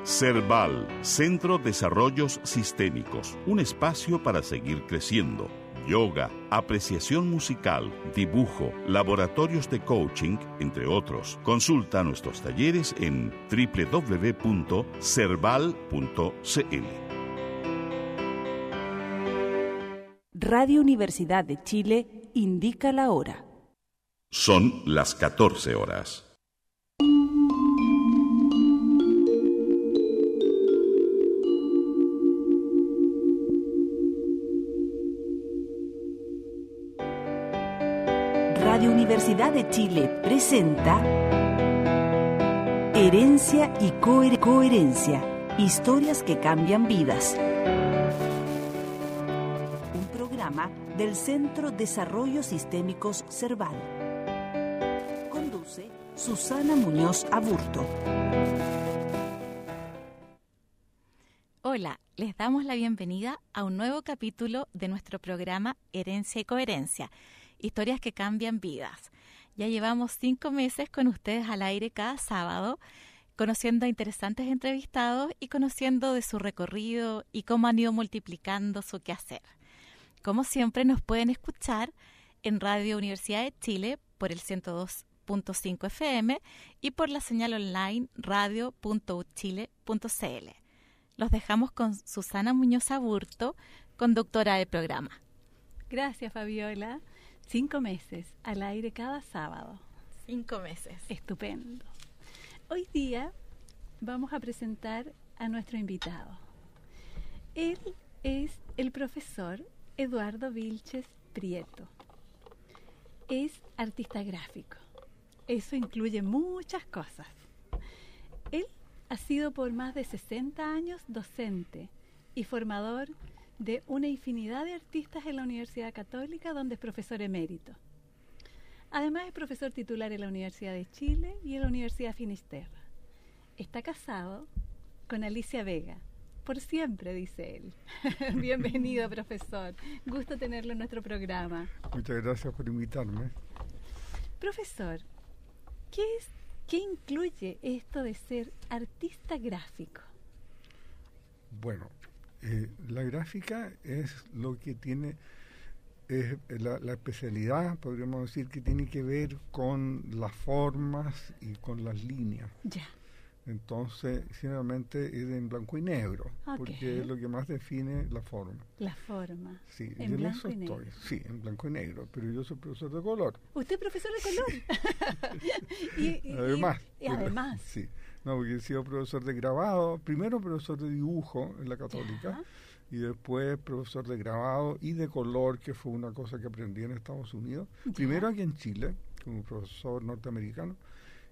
CERVAL, Centro Desarrollos Sistémicos, un espacio para seguir creciendo. Yoga, apreciación musical, dibujo, laboratorios de coaching, entre otros. Consulta nuestros talleres en www.cerval.cl. Radio Universidad de Chile indica la hora. Son las 14 horas. Radio Universidad de Chile presenta Herencia y Coherencia, historias que cambian vidas. Un programa del Centro Desarrollos Sistémicos CERVAL. Conduce Susana Muñoz Aburto. Hola, les damos la bienvenida a un nuevo capítulo de nuestro programa Herencia y Coherencia, historias que cambian vidas. Ya llevamos 5 meses con ustedes al aire cada sábado, conociendo a interesantes entrevistados y conociendo de su recorrido y cómo han ido multiplicando su quehacer. Como siempre, nos pueden escuchar en Radio Universidad de Chile por el 102.5 FM y por la señal online radio.uchile.cl. Los dejamos con Susana Muñoz Aburto, conductora del programa. Gracias, Fabiola. 5 meses al aire cada sábado. 5 meses. Estupendo. Hoy día vamos a presentar a nuestro invitado. Él es el profesor Eduardo Vilches Prieto. Es artista gráfico. Eso incluye muchas cosas. Él ha sido por más de 60 años docente y formador de una infinidad de artistas en la Universidad Católica, donde es profesor emérito. Además es profesor titular en la Universidad de Chile y en la Universidad Finisterra. Está casado con Alicia Vega, por siempre, dice él. Bienvenido, profesor. Gusto tenerlo en nuestro programa. Muchas gracias por invitarme. Profesor, ¿qué incluye esto de ser artista gráfico? Bueno, la gráfica es lo que tiene, la especialidad, podríamos decir, que tiene que ver con las formas y con las líneas. Ya. Entonces, generalmente es en blanco y negro, porque es lo que más define la forma. La forma. Sí, en blanco y negro. Sí, en blanco y negro, pero yo soy profesor de color. ¿Usted es profesor de color? Además. Sí. No, porque he sido profesor de grabado, primero profesor de dibujo en la Católica, ya. Y después profesor de grabado y de color, que fue una cosa que aprendí en Estados Unidos. Ya. Primero aquí en Chile, como profesor norteamericano,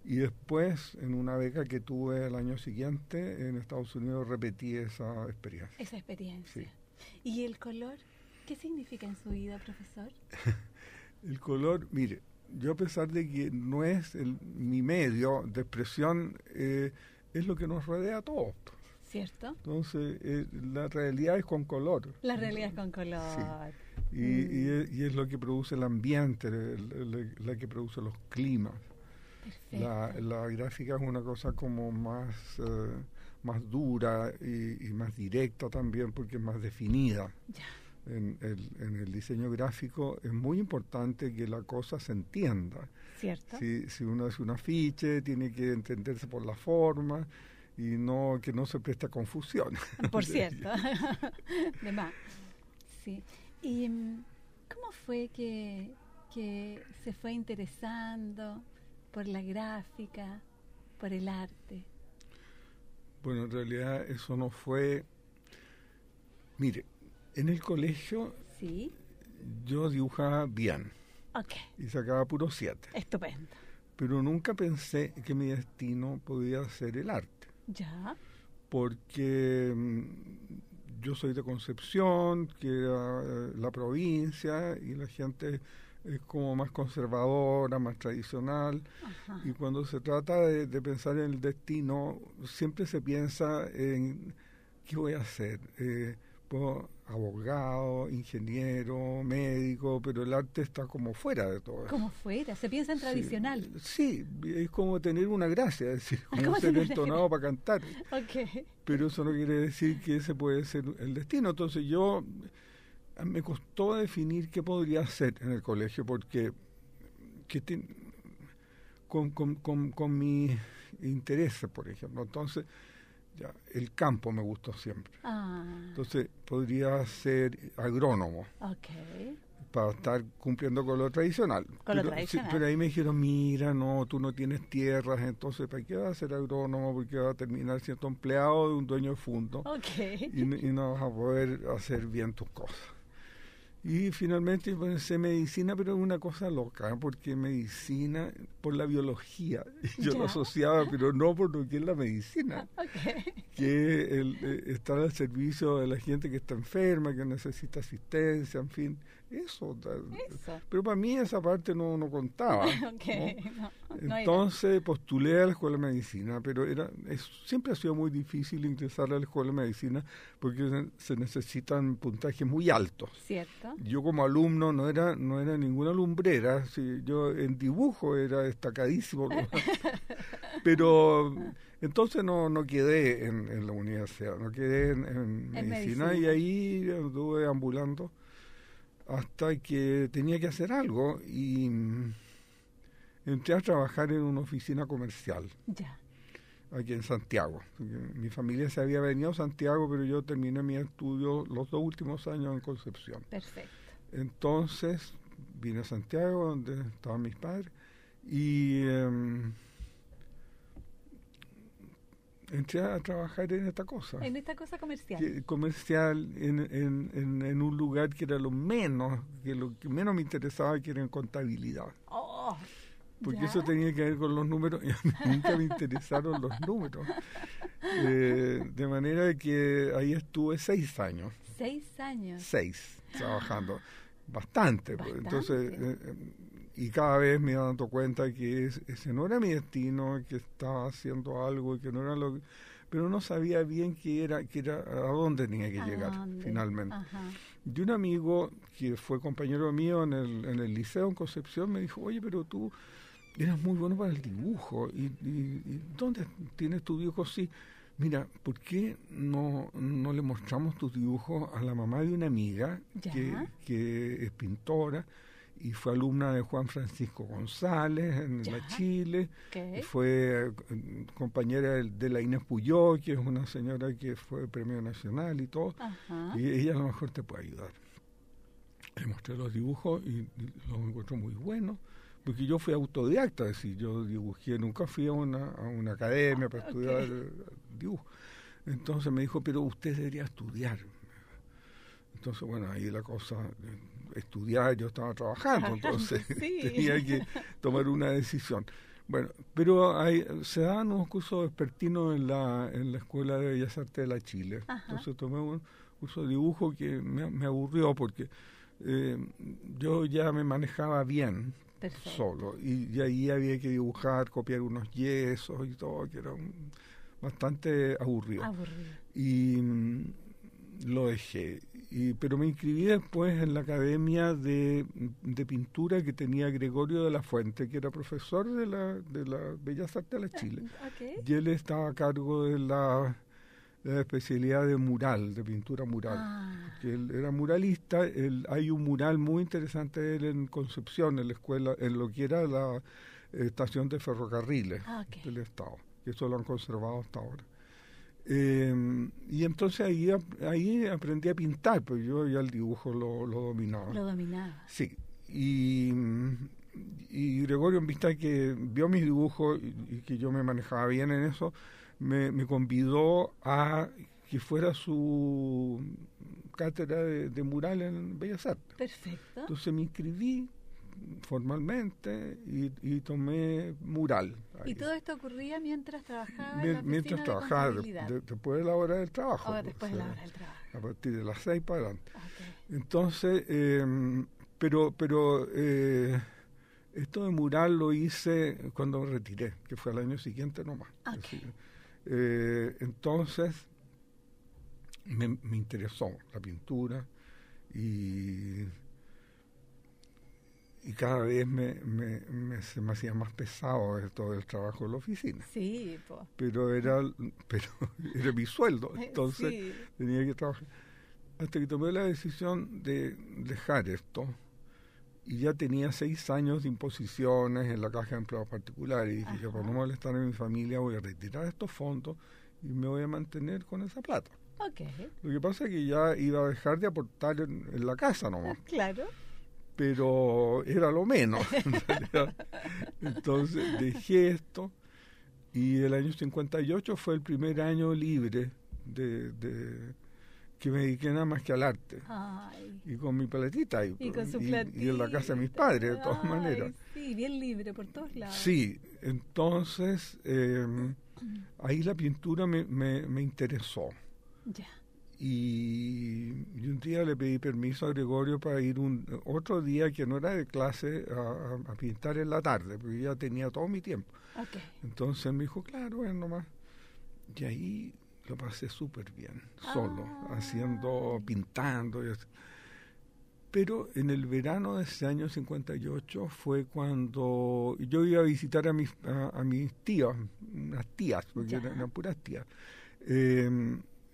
y después en una beca que tuve el año siguiente en Estados Unidos repetí esa experiencia. Esa experiencia. Sí. ¿Y el color? ¿Qué significa en su vida, profesor? El color, mire, yo, a pesar de que no es mi medio de expresión, es lo que nos rodea a todos. ¿Cierto? Entonces, la realidad es con color. La realidad es con color. Sí. Y es lo que produce el ambiente, la que produce los climas. La gráfica es una cosa como más dura y más directa también, porque es más definida. Ya. En el diseño gráfico es muy importante que la cosa se entienda. ¿Cierto? Si uno hace un afiche, tiene que entenderse por la forma y que no se presta confusión. Por cierto. De más. Sí. ¿Y cómo fue que se fue interesando por la gráfica, por el arte? Bueno, en realidad eso no fue... Mire, en el colegio, ¿sí?, yo dibujaba bien. Okay. Y sacaba puro 7. Estupendo. Pero nunca pensé que mi destino podía ser el arte. Ya. Porque yo soy de Concepción, que era la provincia, y la gente es como más conservadora, más tradicional. Ajá. Y cuando se trata de pensar en el destino, siempre se piensa en ¿qué voy a hacer? ¿Puedo abogado, ingeniero, médico, pero el arte está como fuera de todo eso. Como fuera, se piensa en tradicional. Sí, es como tener una gracia, es decir, como ser entonado para cantar. Okay. Pero eso no quiere decir que ese puede ser el destino. Entonces me costó definir qué podría hacer en el colegio, porque con mis intereses, por ejemplo. Entonces, ya, el campo me gustó siempre. Entonces, podría ser agrónomo. Okay. Para estar cumpliendo con lo tradicional. Sí, pero ahí me dijeron, mira, no, tú no tienes tierras, entonces ¿para qué vas a ser agrónomo? Porque vas a terminar siendo empleado de un dueño de fondo. Okay. Y no vas a poder hacer bien tus cosas. Y finalmente pensé medicina, pero es una cosa loca, porque medicina, por la biología, yo lo asociaba, pero no por lo que es la medicina, que estar al servicio de la gente que está enferma, que necesita asistencia, en fin, eso. Pero para mí esa parte no contaba. Entonces postulé a la Escuela de Medicina, pero siempre ha sido muy difícil ingresar a la Escuela de Medicina porque se necesitan puntajes muy altos. Cierto. Yo como alumno no era ninguna lumbrera, yo en dibujo era destacadísimo, pero entonces no quedé en la universidad, no quedé en medicina, y ahí anduve ambulando hasta que tenía que hacer algo y entré a trabajar en una oficina comercial. Ya. Aquí en Santiago. Mi familia se había venido a Santiago, pero yo terminé mi estudio los 2 últimos años en Concepción. Perfecto. Entonces vine a Santiago, donde estaban mis padres, y entré a trabajar en esta cosa. En esta cosa comercial. Comercial, en un lugar que era lo que menos me interesaba, que era en contabilidad. Oh, porque eso tenía que ver con los números, y a mí nunca me interesaron los números. De manera que ahí estuve 6 años. 6 años. 6, trabajando. Bastante. Entonces, y cada vez me iba dando cuenta que ese no era mi destino, que estaba haciendo algo y que no era lo que... Pero no sabía bien qué era a dónde tenía que llegar, finalmente. Ajá. Y un amigo que fue compañero mío en el liceo en Concepción me dijo, oye, pero tú eras muy bueno para el dibujo. ¿Y dónde tienes tu dibujo? Sí. Mira, ¿por qué no le mostramos tus dibujos a la mamá de una amiga que es pintora y fue alumna de Juan Francisco González en la Chile? Okay. Fue compañera de la Inés Puyó, que es una señora que fue premio nacional y todo. Ajá. Y ella a lo mejor te puede ayudar. Le mostré los dibujos y los encontró muy buenos. Porque yo fui autodidacta, es decir, yo dibujé, nunca fui a una academia para estudiar dibujo. Entonces me dijo, pero usted debería estudiar. Entonces, bueno, ahí la cosa, estudiar, yo estaba trabajando, entonces tenía que tomar una decisión. Bueno, pero se daban unos cursos vespertinos en la Escuela de Bellas Artes de la Chile. Ajá. Entonces tomé un curso de dibujo que me aburrió porque yo ya me manejaba bien. Perfecto. Solo, y ahí había que dibujar, copiar unos yesos y todo, que era bastante aburrido. Y lo dejé, pero me inscribí después en la Academia de Pintura que tenía Gregorio de la Fuente, que era profesor de la Bellas Artes de la Chile. Okay. Y él estaba a cargo de la especialidad de mural, de pintura mural. Que él era muralista. Hay un mural muy interesante de él en Concepción, en la escuela, en lo que era la estación de ferrocarriles del Estado, que eso lo han conservado hasta ahora. Y entonces ahí aprendí a pintar, pues yo ya el dibujo lo dominaba. Lo dominaba. Sí. Y Gregorio, en vista que vio mis dibujos y que yo me manejaba bien en eso, me convidó a que fuera su cátedra de mural en Bellas Artes. Perfecto. Entonces me inscribí formalmente y tomé mural. Ahí. ¿Y todo esto ocurría mientras trabajaba mientras trabajaba, después de la hora del trabajo? Después de la hora del trabajo. A partir de las 6 para adelante. Okay. Entonces, pero esto de mural lo hice cuando me retiré, que fue al año siguiente nomás. Okay. Entonces, me interesó la pintura y cada vez se me hacía más pesado todo el trabajo en la oficina. Sí, po. Pero era mi sueldo, entonces Sí. tenía que trabajar. Hasta que tomé la decisión de dejar esto, y ya tenía 6 años de imposiciones en la Caja de Empleados Particulares, y dije, yo para no molestar a mi familia voy a retirar estos fondos y me voy a mantener con esa plata. Ok, Lo que pasa es que ya iba a dejar de aportar en la casa nomás, claro. pero era lo menos en realidad. Entonces dejé esto, y el año 58 fue el primer año libre que me dediqué nada más que al arte. Ay, Y con mi paletita y con su y platita. en la casa de mis padres, de todas Ay, maneras. Sí, bien libre por todos lados. Sí, entonces ahí la pintura me interesó. Ya. Y un día le pedí permiso a Gregorio para ir otro día que no era de clase a pintar en la tarde, porque ya tenía todo mi tiempo. Ok. Entonces me dijo, claro, ven nomás. Y ahí lo pasé súper bien, solo, pintando. Y así. Pero en el verano de ese año 58 fue cuando yo iba a visitar a mis tías, unas tías, porque Ya. eran puras tías,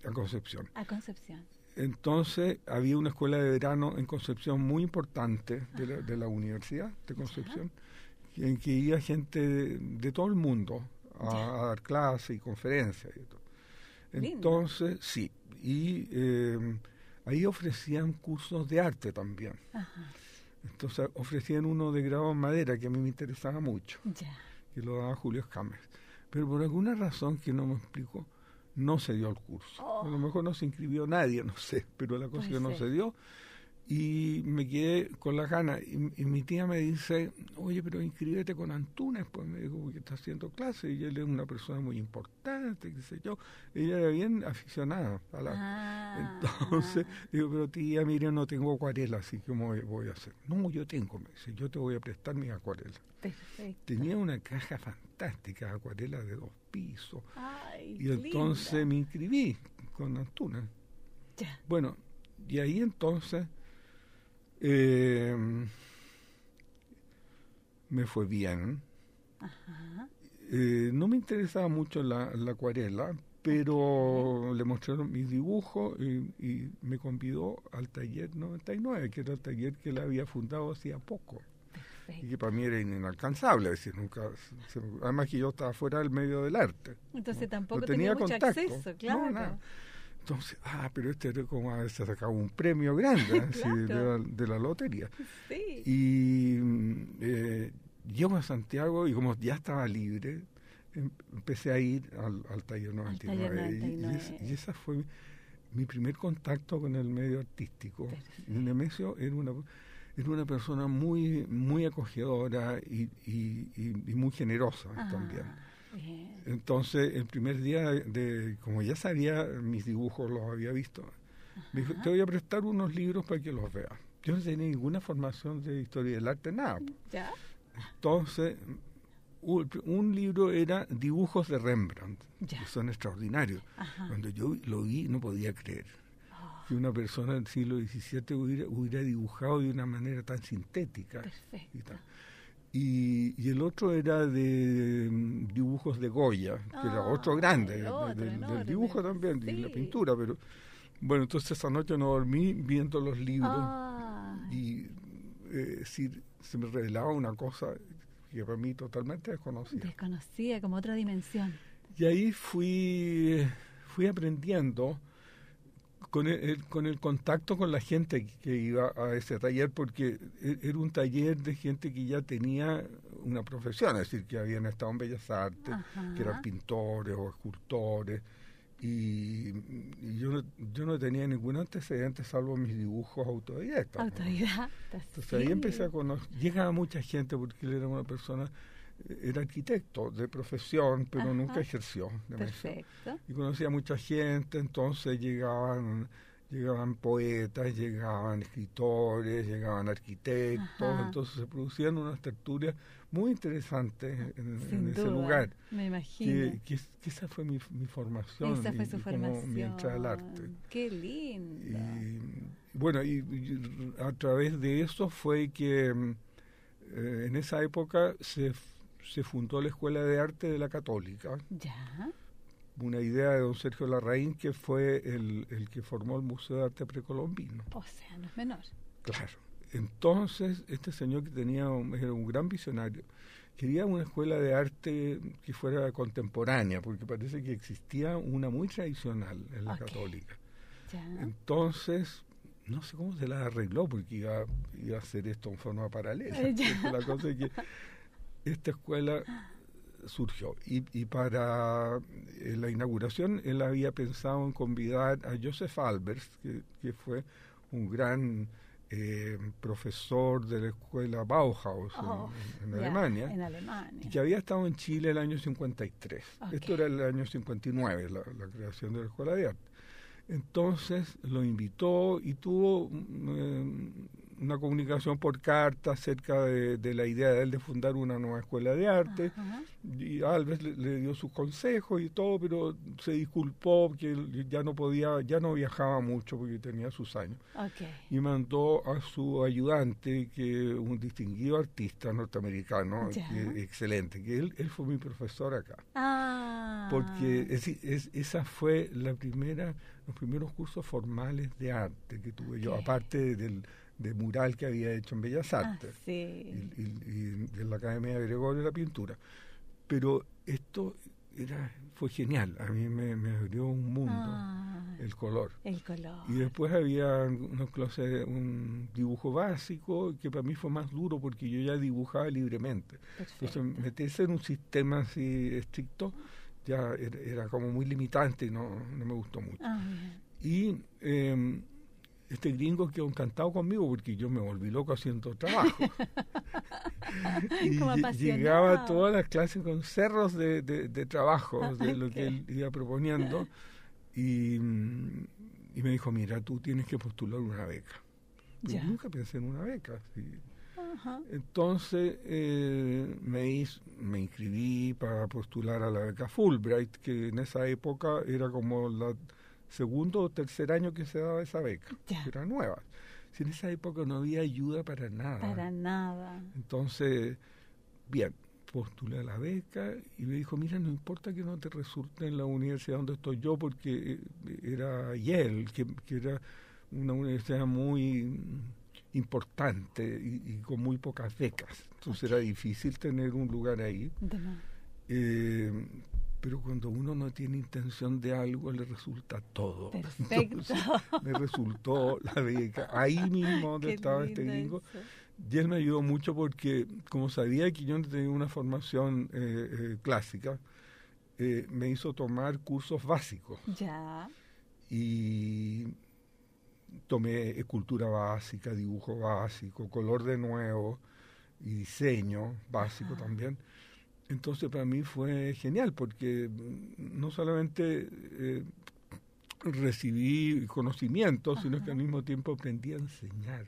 a Concepción. A Concepción. Entonces había una escuela de verano en Concepción muy importante de la Universidad de Concepción, en que iba gente de todo el mundo a dar clases y conferencias y todo. Entonces, sí, y ahí ofrecían cursos de arte también. Ajá. Entonces ofrecían uno de grabado en madera que a mí me interesaba mucho, Ya. que lo daba Julio Escámez. Pero por alguna razón que no me explico, no se dio el curso. A lo mejor no se inscribió nadie, no sé, pero la cosa es que no se dio. Y me quedé con las ganas. Y mi tía me dice, oye, pero inscríbete con Antunes, pues me dijo, porque está haciendo clase y él es una persona muy importante, qué sé yo. Ella era bien aficionada a la... Entonces, digo, pero tía, mire, no tengo acuarela, así que ¿cómo voy a hacer? No, yo tengo, me dice, yo te voy a prestar mis acuarelas. Perfecto. Tenía una caja fantástica de acuarelas de 2 pisos. Ay, Y entonces me inscribí con Antunes. Ya. Bueno, y ahí entonces me fue bien. Ajá. No me interesaba mucho la acuarela, pero le mostraron mis dibujos y me convidó al taller 99, que era el taller que él había fundado hacía poco. Y que para mí era inalcanzable, es decir, nunca, además que yo estaba fuera del medio del arte. Entonces no tampoco tenía mucho contacto, acceso, claro. no, nada. Entonces, pero este era como haberse sacado un premio grande así, Claro. de la lotería. Sí. Y llego a Santiago y como ya estaba libre, empecé a ir al taller 99. Al taller 99. Y esa fue mi primer contacto con el medio artístico. Perfecto. Y Nemesio era una persona muy, muy acogedora y muy generosa también. Bien. Entonces, el primer día, como ya sabía mis dibujos, los había visto, me dijo, te voy a prestar unos libros para que los veas. Yo no tenía ninguna formación de historia del arte, nada. ¿Ya? Entonces, un libro era Dibujos de Rembrandt, Ya. que son extraordinarios. Ajá. Cuando yo lo vi, no podía creer que una persona del siglo XVII hubiera dibujado de una manera tan sintética. Perfecto. Y tal. Y el otro era de dibujos de Goya, que era otro grande, del dibujo también, de la pintura. Pero bueno, entonces esa noche no dormí viendo los libros y se me revelaba una cosa que para mí totalmente desconocida. Desconocida, como otra dimensión. Y ahí fui aprendiendo con el contacto con la gente que iba a ese taller, porque era un taller de gente que ya tenía una profesión, es decir, que habían estado en Bellas Artes, que eran pintores o escultores, y yo no tenía ningún antecedente salvo mis dibujos autodidactas. Autodidacta. Entonces ahí empecé a conocer, llegaba mucha gente porque él era una persona, era arquitecto de profesión, pero nunca ejerció. Perfecto. Y conocía a mucha gente, entonces llegaba llegaban poetas, llegaban escritores, llegaban arquitectos, Ajá. entonces se producían unas tertulias muy interesantes en ese duda, lugar. me imagino. Que esa fue mi formación. Esa fue su como mi entrada al arte. formación. Qué lindo. Y bueno, y a través de eso fue que en esa época se fundó la Escuela de Arte de la Católica, Ya. una idea de don Sergio Larraín, que fue el que formó el Museo de Arte Precolombino. O sea, no es menor. Claro. Entonces, este señor que era un gran visionario, quería una escuela de arte que fuera contemporánea, porque parece que existía una muy tradicional en la Católica. Ya. Entonces, no sé cómo se la arregló, porque iba a hacer esto en forma paralela. La cosa es que esta escuela surgió. Y para la inauguración, él había pensado en convidar a Joseph Albers, que fue un gran profesor de la escuela Bauhaus en Alemania, y que había estado en Chile el año 53. Esto era el año 59, la creación de la escuela de arte. Entonces lo invitó y tuvo una comunicación por carta acerca de la idea de él de fundar una nueva escuela de arte. Ajá. Y Alves le dio sus consejos y todo, pero se disculpó que él ya no viajaba mucho porque tenía sus años. Y mandó a su ayudante, que un distinguido artista norteamericano, excelente, que él fue mi profesor acá. Porque esa fue los primeros cursos formales de arte que tuve yo, aparte de mural que había hecho en Bellas Artes y de la Academia de Gregorio de la Pintura. Pero esto fue genial, a mí me abrió un mundo, el color. Y después había unos clases, un dibujo básico, que para mí fue más duro porque yo ya dibujaba libremente. Perfecto. Entonces meterse en un sistema así estricto ya era como muy limitante y no me gustó mucho. Y este gringo quedó encantado conmigo porque yo me volví loco haciendo trabajo. Y llegaba a todas las clases con cerros de trabajo, de lo que él iba proponiendo, y me dijo, mira, tú tienes que postular una beca. Yo nunca pensé en una beca. ¿Sí? Entonces me inscribí para postular a la beca Fulbright, que en esa época era como la segundo o tercer año que se daba esa beca, que era nueva. Si en esa época no había ayuda para nada. Para nada. Entonces, bien, postulé a la beca y me dijo, mira, no importa que no te resulte en la universidad donde estoy yo, porque era Yale, que era una universidad muy importante y con muy pocas becas. Entonces era difícil tener un lugar ahí. Pero cuando uno no tiene intención de algo, le resulta todo. Perfecto. Entonces, me resultó la beca. Ahí mismo donde estaba este gringo. Y él me ayudó mucho porque, como sabía que yo no tenía una formación clásica, me hizo tomar cursos básicos. Y tomé escultura básica, dibujo básico, color de nuevo y diseño básico también. Entonces para mí fue genial porque no solamente recibí conocimientos, sino que al mismo tiempo aprendí a enseñar,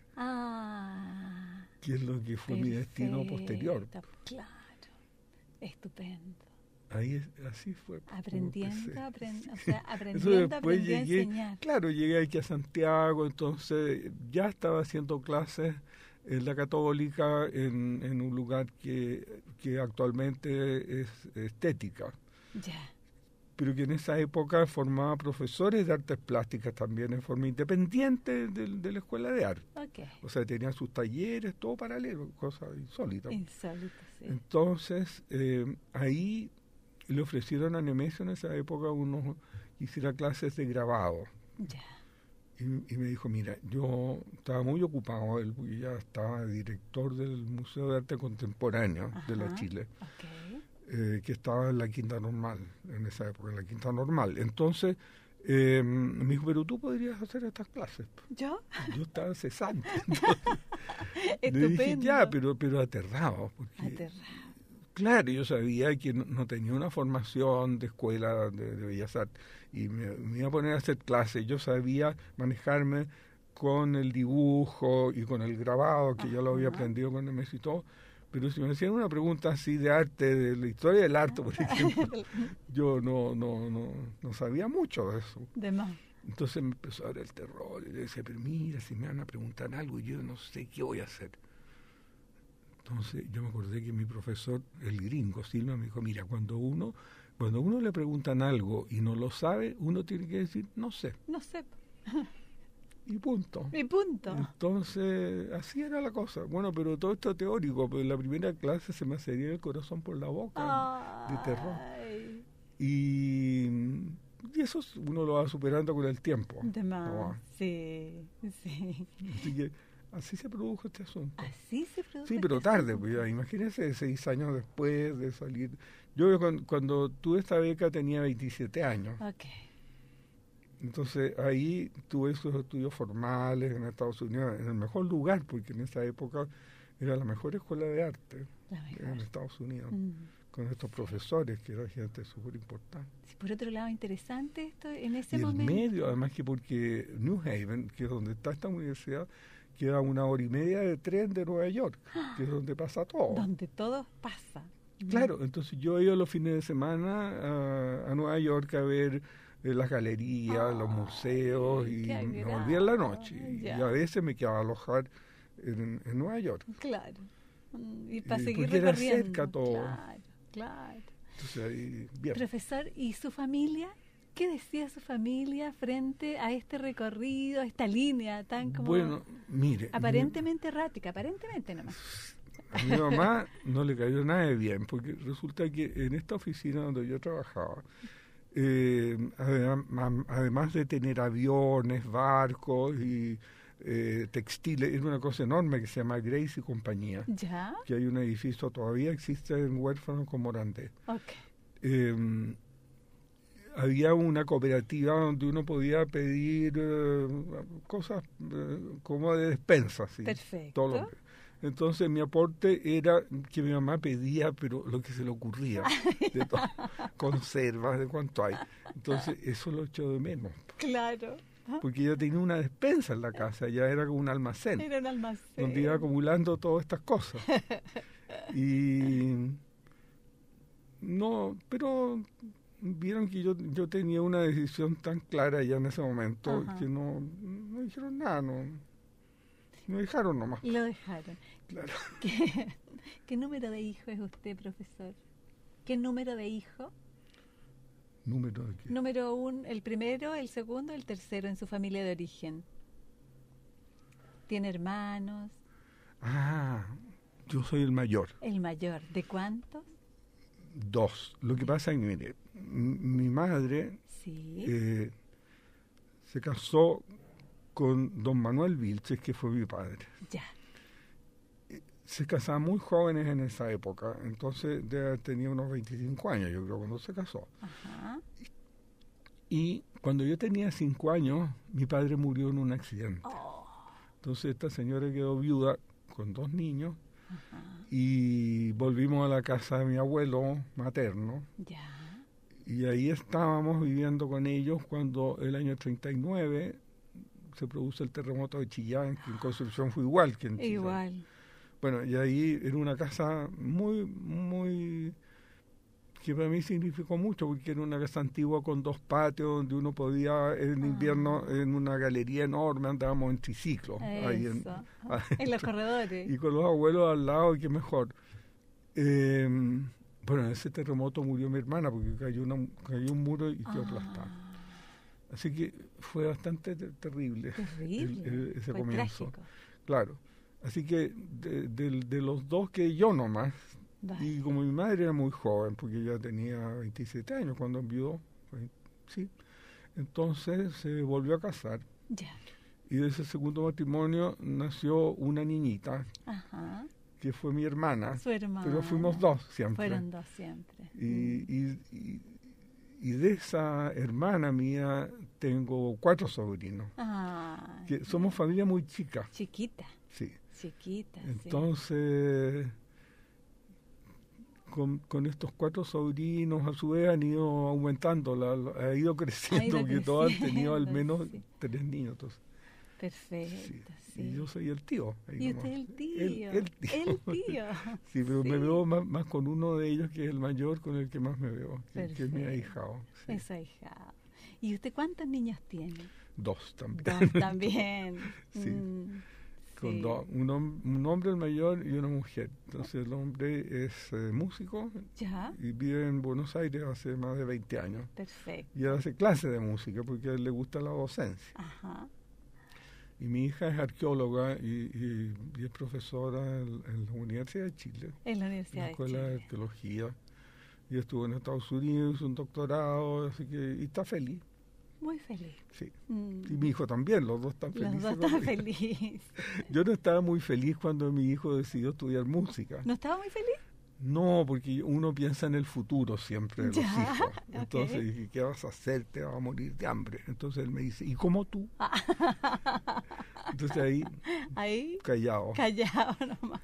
que es lo que fue mi destino posterior. Claro, estupendo. Así fue. Aprendiendo a enseñar. Claro, llegué aquí a Santiago, entonces ya estaba haciendo clases en la Católica, en un lugar que actualmente es estética. Pero que en esa época formaba profesores de artes plásticas también en forma independiente de la escuela de arte. O sea, tenían sus talleres, todo paralelo, cosas insólitas. Entonces, ahí le ofrecieron a Nemesio en esa época que hiciera clases de grabado. Y me dijo, mira, yo estaba muy ocupado, porque ya estaba director del Museo de Arte Contemporáneo de la Chile, que estaba en la Quinta Normal, en esa época, en la Quinta Normal. Entonces, me dijo, pero tú podrías hacer estas clases. ¿Yo? Yo estaba cesante. Estupendo. Le dije, ya, pero aterrado, porque Claro, yo sabía que no tenía una formación de escuela de Bellas Artes y me iba a poner a hacer clases. Yo sabía manejarme con el dibujo y con el grabado, que ya lo había aprendido con el mes y todo. Pero si me hacían una pregunta así de arte, de la historia del arte, por ejemplo, yo no sabía mucho de eso. De más. Entonces me empezó a dar el terror y le decía, pero mira, si me van a preguntar algo, yo no sé qué voy a hacer. Entonces yo me acordé que mi profesor, el gringo, Silva, me dijo, mira, cuando uno le preguntan algo y no lo sabe, uno tiene que decir, no sé. No sé. Y punto. Y punto. Entonces, así era la cosa. Bueno, pero todo esto teórico, pero en la primera clase se me hacía el corazón por la boca, de terror. Y eso uno lo va superando con el tiempo. De más, ¿no? sí. Así que así se produjo este asunto. Así se produjo. Sí, pero tarde, pues ya, imagínense 6 años después de salir. Yo cuando tuve esta beca tenía 27 años. Okay. Entonces ahí tuve esos estudios formales en Estados Unidos, en el mejor lugar, porque en esa época era la mejor escuela de arte en Estados Unidos, con estos profesores, que era gente súper importante. Sí, por otro lado, interesante esto en ese y momento. Y el medio, además que porque New Haven, que es donde está esta universidad, queda 1 hora y media de tren de Nueva York, que es donde pasa todo. Donde todo pasa. Claro, entonces yo iba los fines de semana a Nueva York a ver las galerías, los museos, y me volvía en la noche. Y a veces me quedaba a alojar en Nueva York. Claro. Y para seguir porque recorriendo. Era cerca todo. Claro. Entonces ahí, bien. Profesor, ¿y su familia? ¿Qué decía su familia frente a este recorrido, a esta línea tan como... Bueno, mire... Aparentemente errática, aparentemente nomás. A mi mamá no le cayó nada de bien, porque resulta que en esta oficina donde yo trabajaba, además de tener aviones, barcos y textiles, era una cosa enorme que se llama Grace y Compañía. ¿Ya? Que hay un edificio, todavía existe en Huérfano con Morandé. Okay. Había una cooperativa donde uno podía pedir cosas como de despensa. ¿sí? Perfecto. Entonces mi aporte era que mi mamá pedía, pero lo que se le ocurría, de todo, conservas, de cuánto hay. Entonces eso lo echo de menos. Claro. Porque ella tenía una despensa en la casa, ya era como un almacén. Era un almacén. Donde iba acumulando todas estas cosas. Y no, pero vieron que yo tenía una decisión tan clara ya en ese momento. Ajá. Que no dijeron nada, no dejaron nomás. Lo dejaron. Claro. ¿Qué número de hijo es usted, profesor? ¿Qué número de hijo? ¿Número de qué? Número 1, el primero, el segundo, el tercero en su familia de origen. ¿Tiene hermanos? Yo soy el mayor. ¿El mayor? ¿De cuántos? 2. Lo que pasa es que, mire, mi madre sí. Se casó con don Manuel Vilches, que fue mi padre. Ya. Se casaban muy jóvenes en esa época, entonces tenía unos 25 años, yo creo, cuando se casó. Ajá. Y cuando yo tenía 5 años, mi padre murió en un accidente. Oh. Entonces esta señora quedó viuda con 2 niños. Ajá. Y volvimos a la casa de mi abuelo materno. Ya. Y ahí estábamos viviendo con ellos cuando el año 39 se produce el terremoto de Chillán, que en Concepción fue igual que en Chillán. Igual. Bueno, y ahí era una casa muy que para mí significó mucho, porque era una casa antigua con 2 patios, donde uno podía en invierno, en una galería enorme, andábamos en triciclo. Ahí en los corredores. Y con los abuelos al lado, y qué mejor. Bueno, en ese terremoto murió mi hermana, porque cayó un muro y quedó aplastada. Así que fue bastante terrible ese fue comienzo. Trágico. Claro. Así que de los 2 que yo nomás, y como mi madre era muy joven, porque ella tenía 27 años cuando enviudó, sí, entonces se volvió a casar. Ya. Y de ese segundo matrimonio nació una niñita, ajá, que fue mi hermana. Su hermana. Pero fuimos 2 siempre. Fueron 2 siempre. Y de esa hermana mía tengo 4 sobrinos. Que somos familia muy chica. Chiquita. Sí. Chiquita. Entonces, con estos 4 sobrinos, a su vez han ido aumentando, ha ido creciendo, porque todos han tenido al menos 3 niños. Entonces. Perfecto, sí. Y yo soy el tío. Y usted es el tío. El tío. Sí, pero me veo más con uno de ellos, que es el mayor, con el que más me veo, que es mi ahijado. Sí. Es ahijado. ¿Y usted cuántos niños tiene? 2 también. 2 también. Sí. Con 2, un hombre el mayor y una mujer. Entonces el hombre es músico. ¿Ya? Y vive en Buenos Aires hace más de 20 años. Perfecto. Y él hace clases de música porque a él le gusta la docencia. Ajá. Y mi hija es arqueóloga y es profesora en la Universidad de Chile. En la Universidad de Chile. En la Escuela de Arqueología. Y estuvo en Estados Unidos, hizo un doctorado, así que y está feliz. Muy feliz. Sí. Y mi hijo también, los dos están felices. Los dos están felices. Yo no estaba muy feliz cuando mi hijo decidió estudiar música. ¿No estaba muy feliz? No, porque uno piensa en el futuro siempre de los hijos. Entonces, okay. ¿Qué vas a hacer? Te vas a morir de hambre. Entonces él me dice, ¿y cómo tú? Entonces ahí callado nomás.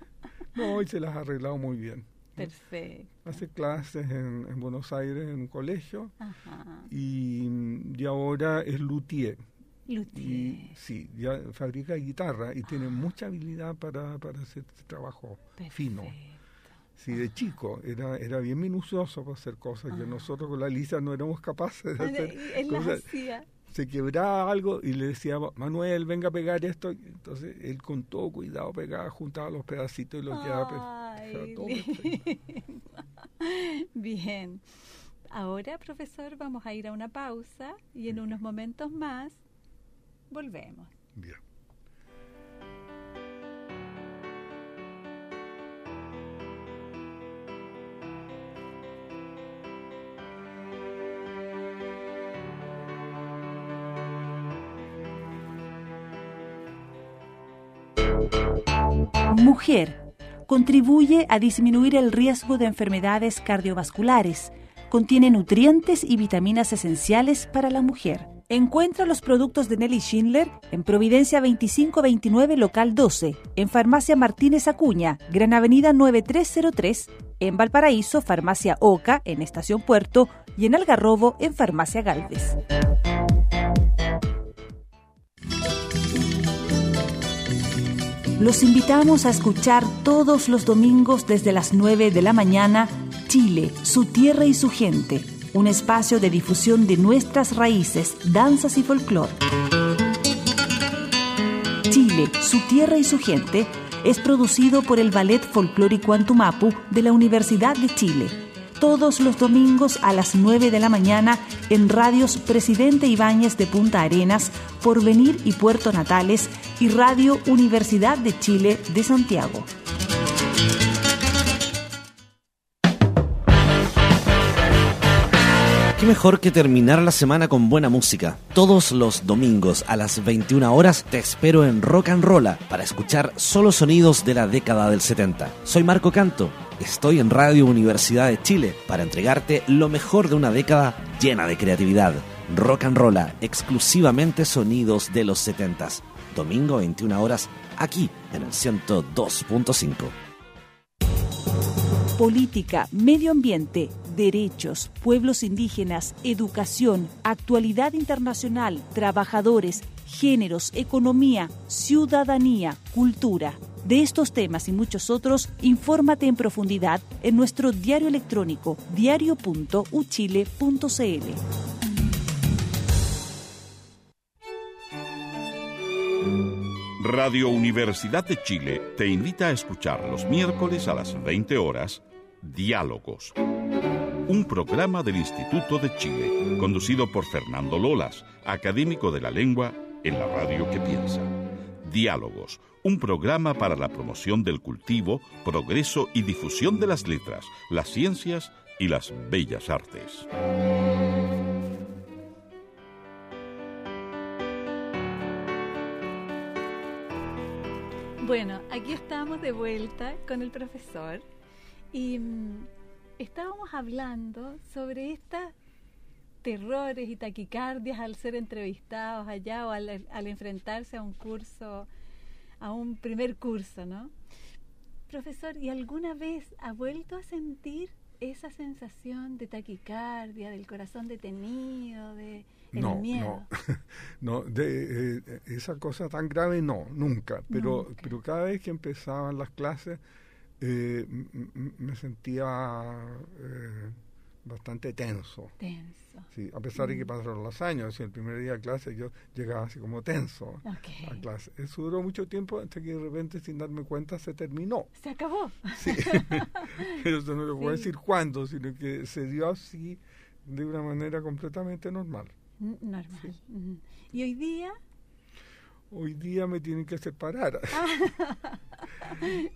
No, y se las ha arreglado muy bien. Perfecto. Hace clases en Buenos Aires, en un colegio. Ajá. Y ahora es luthier. Luthier. Sí, ya fabrica guitarra y tiene mucha habilidad para hacer este trabajo fino. Sí, de chico era bien minucioso para hacer cosas que nosotros con la Lisa no éramos capaces de hacer. Él las hacía. Se quebraba algo y le decía, Manuel, venga a pegar esto. Entonces él con todo cuidado pegaba, juntaba los pedacitos y lo quedaba todo perfecto. Bien. Ahora, profesor, vamos a ir a una pausa y en unos momentos más volvemos. Bien. Mujer. Contribuye a disminuir el riesgo de enfermedades cardiovasculares. Contiene nutrientes y vitaminas esenciales para la mujer. Encuentra los productos de Nelly Schindler en Providencia 2529, local 12, en Farmacia Martínez Acuña, Gran Avenida 9303, en Valparaíso, Farmacia Oca, en Estación Puerto, y en Algarrobo, en Farmacia Galvez. Los invitamos a escuchar todos los domingos desde las 9 de la mañana Chile, su tierra y su gente, un espacio de difusión de nuestras raíces, danzas y folclore. Chile, su tierra y su gente es producido por el Ballet Folclórico Antumapu de la Universidad de Chile. Todos los domingos a las 9 de la mañana en radios Presidente Ibáñez de Punta Arenas, Porvenir y Puerto Natales y Radio Universidad de Chile de Santiago. Qué mejor que terminar la semana con buena música. Todos los domingos a las 21 horas te espero en Rock and Rolla para escuchar solo sonidos de la década del 70. Soy Marco Canto. Estoy en Radio Universidad de Chile para entregarte lo mejor de una década llena de creatividad. Rock and Rolla, exclusivamente sonidos de los 70s. Domingo 21 horas, aquí en el 102.5. Política, medio ambiente, derechos, pueblos indígenas, educación, actualidad internacional, trabajadores, géneros, economía, ciudadanía, cultura. De estos temas y muchos otros, infórmate en profundidad en nuestro diario electrónico diario.uchile.cl. Radio Universidad de Chile te invita a escuchar los miércoles a las 20 horas Diálogos, un programa del Instituto de Chile, conducido por Fernando Lolas, académico de la lengua en la radio que piensa. Diálogos, un programa para la promoción del cultivo, progreso y difusión de las letras, las ciencias y las bellas artes. Bueno, aquí estamos de vuelta con el profesor y estábamos hablando sobre estos terrores y taquicardias al ser entrevistados allá o al enfrentarse a un curso, a un primer curso, ¿no? Profesor, ¿y alguna vez ha vuelto a sentir esa sensación de taquicardia, del corazón detenido, de el miedo? No, esa cosa tan grave nunca. Pero cada vez que empezaban las clases me sentía bastante tenso. Sí, a pesar de que pasaron los años, y el primer día de clase yo llegaba así como tenso a clase. Eso duró mucho tiempo hasta que de repente, sin darme cuenta, se terminó. ¿Se acabó? Sí, pero eso no le puedo decir cuándo, sino que se dio así de una manera completamente normal. Normal. Sí. ¿Y hoy día? Hoy día me tienen que separar.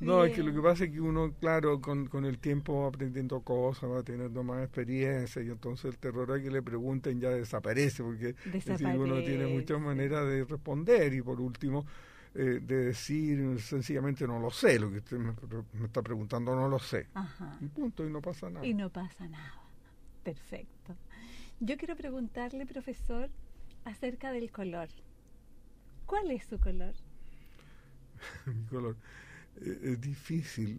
No, es que lo que pasa es que uno, claro, con el tiempo va aprendiendo cosas, va teniendo más experiencia, y entonces el terror a que le pregunten ya desaparece, porque uno tiene muchas maneras de responder, y por último, de decir sencillamente no lo sé, lo que usted me está preguntando no lo sé. Ajá. Y punto, y no pasa nada. Y no pasa nada. Perfecto. Yo quiero preguntarle, profesor, acerca del color. ¿Cuál es su color? Mi color es difícil.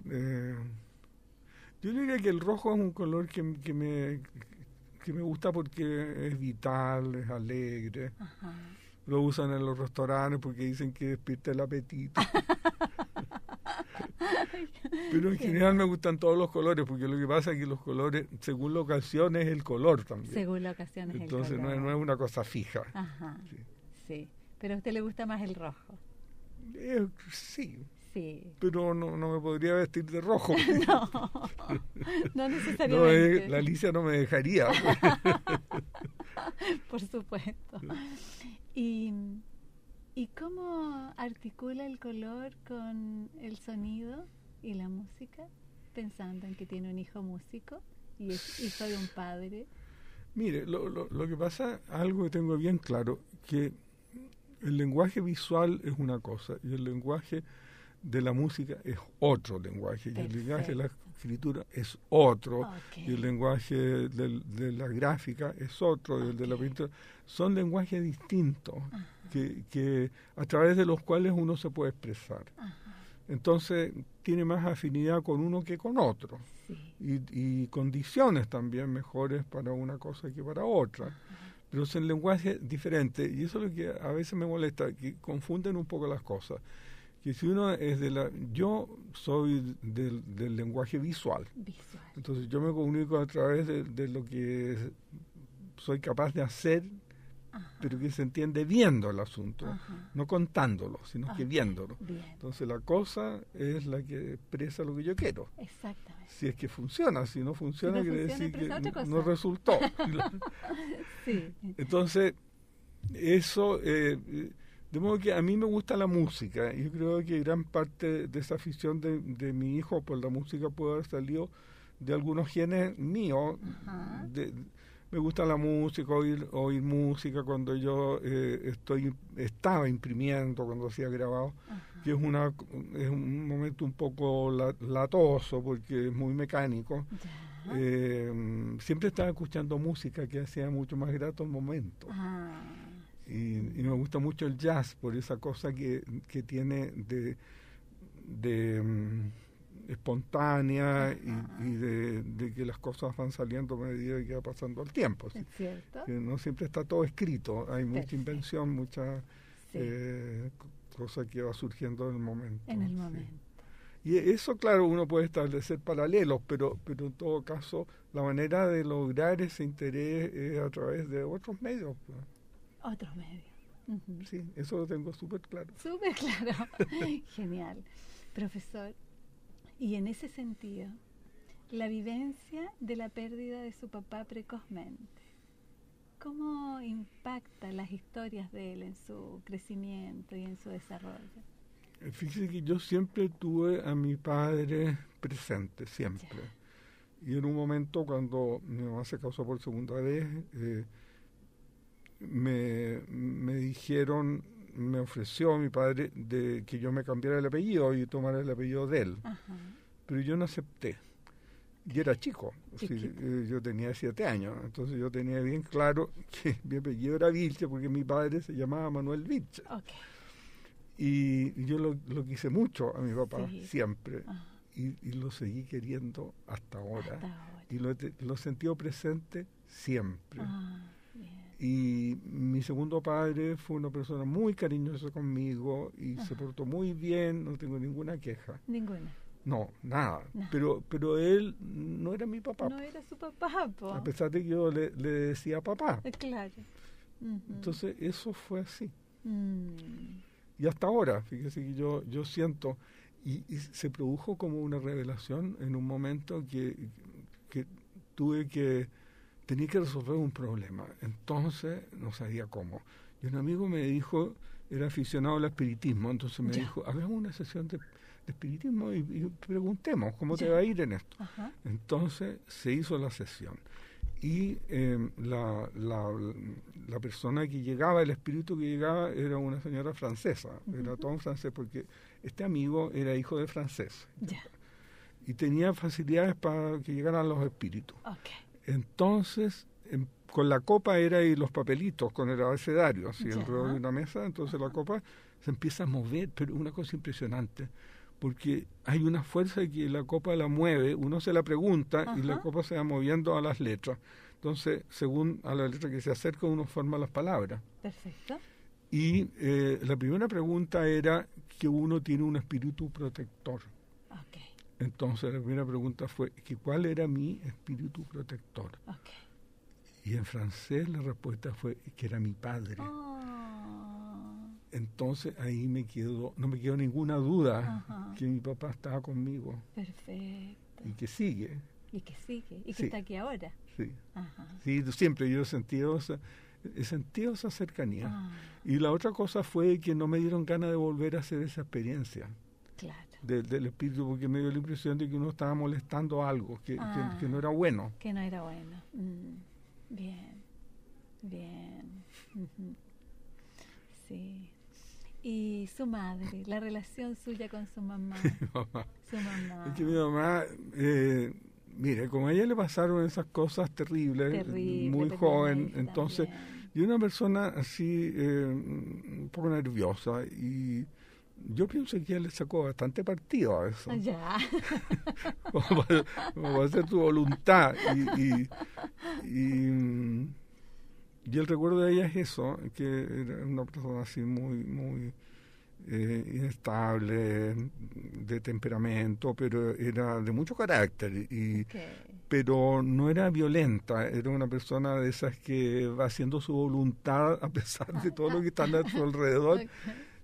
Yo diría que el rojo es un color que me gusta porque es vital, es alegre. Ajá. Lo usan en los restaurantes porque dicen que despierta el apetito. Pero en general me gustan todos los colores, porque lo que pasa es que los colores, según la ocasión, es el color también. Según la ocasión es el color. Entonces no es una cosa fija. Ajá. Sí. Pero a usted le gusta más el rojo. Sí. Sí. Pero no me podría vestir de rojo. No necesariamente. La Alicia no me dejaría. Por supuesto. ¿Y cómo articula el color con el sonido y la música? Pensando en que tiene un hijo músico y es hijo de un padre. Mire, lo que pasa, algo que tengo bien claro, que el lenguaje visual es una cosa y el lenguaje de la música es otro lenguaje. Perfecto. Y el lenguaje de la escritura es otro, y el lenguaje de la gráfica es otro, y el de la pintura. Son lenguajes distintos que a través de los cuales uno se puede expresar. Entonces tiene más afinidad con uno que con otro, y condiciones también mejores para una cosa que para otra. Pero son lenguajes diferentes, y eso es lo que a veces me molesta, que confunden un poco las cosas. Que si uno es yo soy del lenguaje visual. Entonces yo me comunico a través de lo que soy capaz de hacer, pero que se entiende viendo el asunto, no contándolo, sino que viéndolo. Bien. Entonces la cosa es la que expresa lo que yo quiero. Exactamente. Si es que funciona, si no funciona, quiere decir que no resultó. Sí. Entonces, eso... de modo que a mí me gusta la música, y yo creo que gran parte de esa afición de mi hijo por la música puede haber salido de algunos genes míos. Me gusta la música, oír música cuando yo estaba imprimiendo, cuando hacía grabado, que es un momento un poco latoso porque es muy mecánico. Siempre estaba escuchando música que hacía mucho más grato el momento. Y me gusta mucho el jazz por esa cosa que tiene de espontánea y de que las cosas van saliendo a medida que va pasando el tiempo. ¿Sí? ¿Es cierto? Que no siempre está todo escrito, hay mucha invención, mucha cosa que va surgiendo en el momento. En el momento. Y eso, claro, uno puede establecer paralelos, pero en todo caso la manera de lograr ese interés es a través de otros medios. Otros medios. Sí, eso lo tengo súper claro. Súper claro. Genial. Profesor, y en ese sentido, la vivencia de la pérdida de su papá precozmente, ¿cómo impacta las historias de él en su crecimiento y en su desarrollo? Fíjese que yo siempre tuve a mi padre presente, siempre. Y en un momento cuando mi mamá se casó por segunda vez, me dijeron, me ofreció mi padre de que yo me cambiara el apellido y tomara el apellido de él. Pero yo no acepté. Y era chico, yo tenía 7 años, entonces yo tenía bien claro que mi apellido era Vilche porque mi padre se llamaba Manuel Vilche. Y yo lo quise mucho a mi papá, siempre. Y lo seguí queriendo hasta ahora. Y lo he sentido presente siempre. Bien. Y mi segundo padre fue una persona muy cariñosa conmigo y se portó muy bien, no tengo ninguna queja. Ninguna. No, nada. No. Pero él no era mi papá. No era su papá, po. A pesar de que yo le decía papá. Claro. Entonces eso fue así. Y hasta ahora, fíjese que yo siento, y se produjo como una revelación en un momento que tenía que resolver un problema. Entonces no sabía cómo. Y un amigo me dijo, era aficionado al espiritismo, entonces me dijo, hagamos una sesión de espiritismo y preguntemos cómo te va a ir en esto. Ajá. Entonces se hizo la sesión. Y la persona que llegaba, el espíritu que llegaba, era una señora francesa, era todo en francés, porque este amigo era hijo de francés. Ya. Y tenía facilidades para que llegaran los espíritus. Okay. Entonces, con la copa era y los papelitos, con el abecedario, así Ya. alrededor de una mesa, entonces la copa se empieza a mover, pero una cosa impresionante, porque hay una fuerza que la copa la mueve, uno se la pregunta y la copa se va moviendo a las letras. Entonces, según a la letra que se acerca, uno forma las palabras. Perfecto. Y la primera pregunta era que uno tiene un espíritu protector. Okay. Entonces, la primera pregunta fue que ¿cuál era mi espíritu protector? Okay. Y en francés la respuesta fue que era mi padre. Entonces ahí no me quedó ninguna duda que mi papá estaba conmigo. Perfecto. Y que sigue. Y que sigue. Y que Sí. está aquí ahora. Sí. Ajá. Sí, siempre yo he sentido esa cercanía. Y la otra cosa fue que no me dieron ganas de volver a hacer esa experiencia Claro. del espíritu, porque me dio la impresión de que uno estaba molestando algo, que no era bueno. Que no era bueno. Bien. Bien. Sí. Y su madre, la relación suya con su mamá. Su mamá. Es que mi mamá, mire, como a ella le pasaron esas cosas terribles, Terrible, muy pero joven, ella entonces, también. y una persona así, un poco nerviosa, y yo pienso que ella le sacó bastante partido a eso, Ya. como para hacer su voluntad, y el recuerdo de ella es eso, que era una persona así muy inestable, de temperamento, pero era de mucho carácter, pero no era violenta, era una persona de esas que va haciendo su voluntad a pesar de todo lo que está a su alrededor,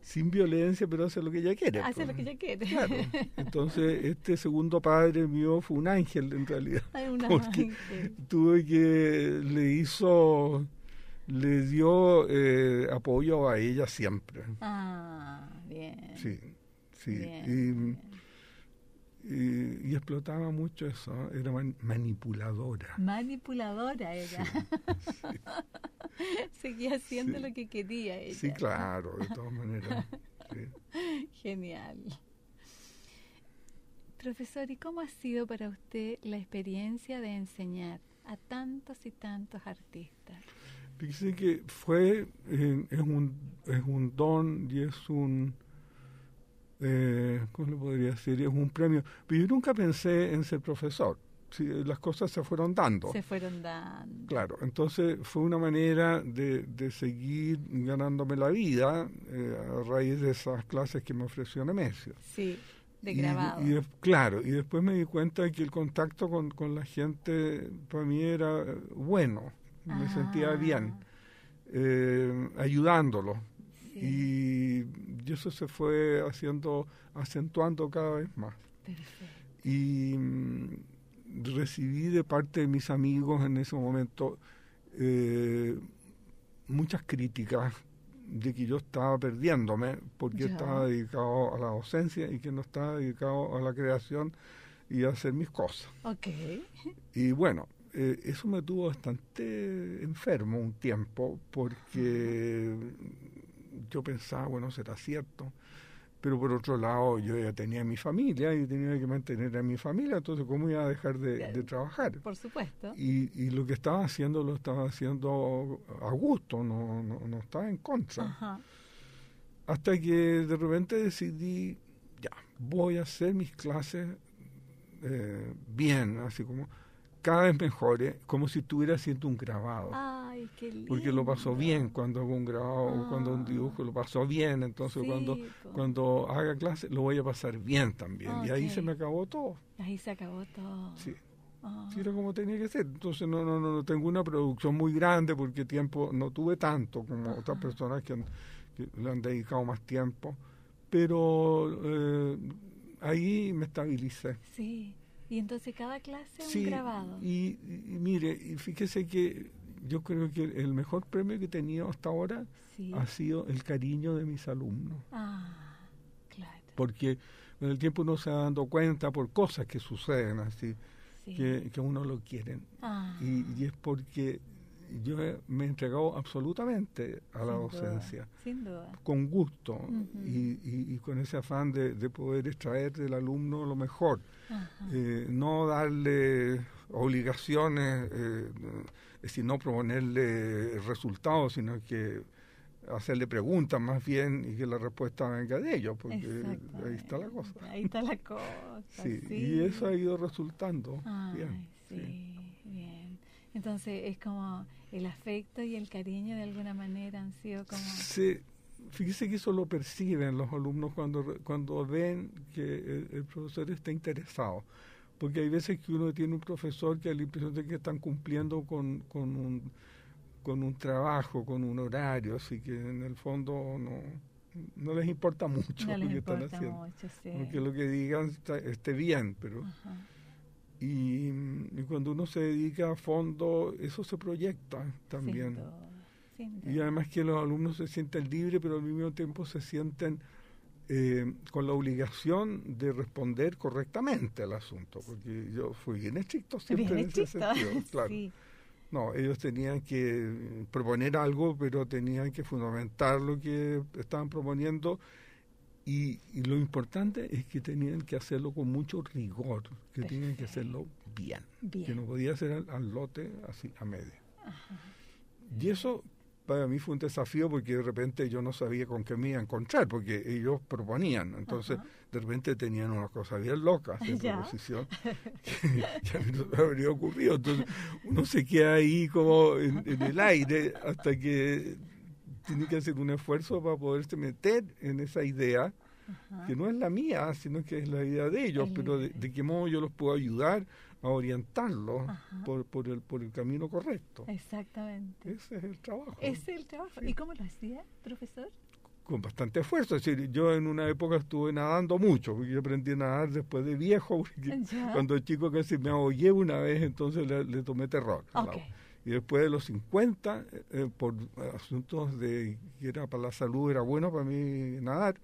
sin violencia, pero hace lo que ella quiere. Hace lo que ella quiere. Claro. Entonces, este segundo padre mío fue un ángel en realidad, porque le dio apoyo a ella siempre. Bien. Sí. Bien. Y explotaba mucho eso, era manipuladora. Manipuladora ella. Sí. Seguía haciendo lo que quería ella. Sí, claro, de todas maneras. Sí. Genial. Profesor, ¿y cómo ha sido para usted la experiencia de enseñar a tantos y tantos artistas? Fíjese que es un don y es un, ¿cómo le podría decir? Es un premio. Pero yo nunca pensé en ser profesor. Sí, las cosas se fueron dando. Se fueron dando. Claro, entonces fue una manera de seguir ganándome la vida a raíz de esas clases que me ofreció Nemesio. Sí, de grabado. Claro, y después me di cuenta que el contacto con la gente para mí era bueno. Me sentía bien, ayudándolo. Sí. Y eso se fue acentuando cada vez más. Perfecto. Y recibí de parte de mis amigos en ese momento muchas críticas de que yo estaba perdiéndome porque estaba dedicado a la docencia y que no estaba dedicado a la creación y a hacer mis cosas. Okay. Y bueno, eso me tuvo bastante enfermo un tiempo porque yo pensaba, bueno, será cierto, pero por otro lado yo ya tenía mi familia y tenía que mantener a mi familia, entonces ¿cómo iba a dejar de trabajar? Por supuesto. Y lo que estaba haciendo lo estaba haciendo a gusto, no estaba en contra. Ajá. Hasta que de repente decidí, ya, voy a hacer mis clases bien, así como cada vez mejores, como si estuviera haciendo un grabado. Ay, qué lindo. Porque lo pasó bien cuando hago un grabado o cuando un dibujo, lo pasó bien. Entonces, cuando haga clase, lo voy a pasar bien también. Y ahí se me acabó todo. Ahí se acabó todo. Sí. Sí, era como tenía que ser. Entonces no tengo una producción muy grande porque tiempo no tuve tanto como otras personas que le han dedicado más tiempo, pero ahí me estabilicé. Sí, y entonces cada clase un grabado. Y mire, y fíjese que yo creo que el mejor premio que he tenido hasta ahora ha sido el cariño de mis alumnos. Claro. Porque con el tiempo uno se va dando cuenta por cosas que suceden así. Sí. Que uno lo quieren. Y es porque yo me he entregado absolutamente a la docencia. Sin duda. Con gusto y con ese afán de poder extraer del alumno lo mejor. No darle obligaciones, sino proponerle resultados, sino que hacerle preguntas más bien y que la respuesta venga de ellos, porque ahí está la cosa. Ahí está la cosa. Sí. Y eso ha ido resultando bien. Bien. Entonces es como el afecto y el cariño de alguna manera han sido como... Sí, fíjese que eso lo perciben los alumnos cuando ven que el profesor está interesado. Porque hay veces que uno tiene un profesor que da la impresión de que están cumpliendo con un trabajo, con un horario, así que en el fondo no les importa mucho lo que están haciendo. Porque lo que digan esté bien, pero... Y cuando uno se dedica a fondo, eso se proyecta también. Sin duda. Y además que los alumnos se sienten libres, pero al mismo tiempo se sienten con la obligación de responder correctamente al asunto, porque yo fui bien estricto siempre en ese sentido. Claro. Sí. No, ellos tenían que proponer algo, pero tenían que fundamentar lo que estaban proponiendo y lo importante es que tenían que hacerlo con mucho rigor, que tenían que hacerlo bien, que no podía ser al lote, así a medio. Y eso para mí fue un desafío porque de repente yo no sabía con qué me iba a encontrar, porque ellos proponían, entonces de repente tenían unas cosas bien locas de proposición que a mí no me habría ocurrido, entonces uno se queda ahí como en el aire hasta que tiene que hacer un esfuerzo para poderse meter en esa idea que no es la mía, sino que es la idea de ellos, pero de qué modo yo los puedo ayudar a orientarlos por el camino correcto. Exactamente. Ese es el trabajo. Ese es el trabajo. Sí. ¿Y cómo lo hacía, profesor? Con bastante esfuerzo. Es decir, yo en una época estuve nadando mucho, porque yo aprendí a nadar después de viejo, porque cuando chico casi me ahogué una vez, entonces le tomé terror al agua. Y después de los 50, por asuntos de que era para la salud, era bueno para mí nadar.